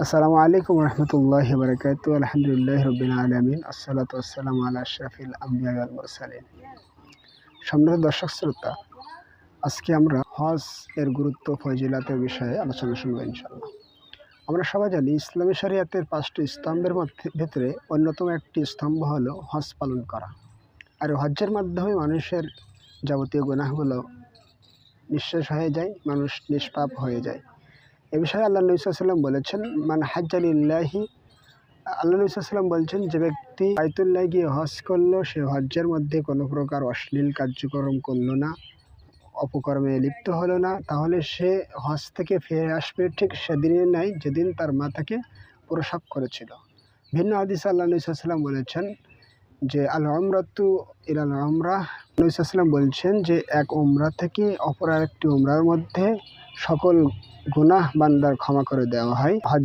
আসসালামু আলাইকুম রহমতুল্লাহি ওয়া বারাকাতুহু। আলহামদুলিল্লাহি রাব্বিল আলামিন। আসসালাতু ওয়াসসালামু আলা আশরাফিল আমবিয়া ওয়াল মুরসালিন। সম্মানিত দর্শক শ্রোতা, আজকে আমরা হজ এর গুরুত্ব ফজিলতের বিষয়ে আলোচনা শুনব ইনশাআল্লাহ। আমরা সবাই জানি ইসলামী শরিয়াতের ৫টি স্তম্ভের ভেতরে অন্যতম একটি স্তম্ভ হলো হজ পালন করা। আর হজ্জের মাধ্যমে মানুষের যাবতীয় গুনাহগুলো নিঃশেষ হয়ে যায়, মানুষ নিষ্পাপ হয়ে যায়। এ বিষয়ে আল্লাহ নবী সাল্লাল্লাহু আলাইহি ওয়াসাল্লাম বলেছেন, মান হাজ্জা লিল্লাহি, আল্লাহ নবী সাল্লাল্লাহু আলাইহি ওয়াসাল্লাম বলছেন, যে ব্যক্তি বাইতুল্লাহ গিয়ে হজ করলো, সে হজ্জের মধ্যে কোনো প্রকার অশ্লীল কার্যক্রম করলো না, অপকর্মে লিপ্ত হলো না, তাহলে সে হজ থেকে ফিরে আসবে ঠিক সেদিনের ন্যায় যেদিন তার মা তাকে প্রসব করেছিল। ভিন্ন হাদিসে আল্লাহ নবী সাল্লাল্লাহু আলাইহি ওয়াসাল্লাম বলেছেন যে আল উমরাতু ইলাল উমরাহ, নবী সাল্লাল্লাহু আলাইহি ওয়াসাল্লাম বলছেন যে এক উমরা থেকে অপর আরেকটি উমরার মধ্যে সকল গুনাহ বান্দার ক্ষমা করে দেওয়া হয়। হজ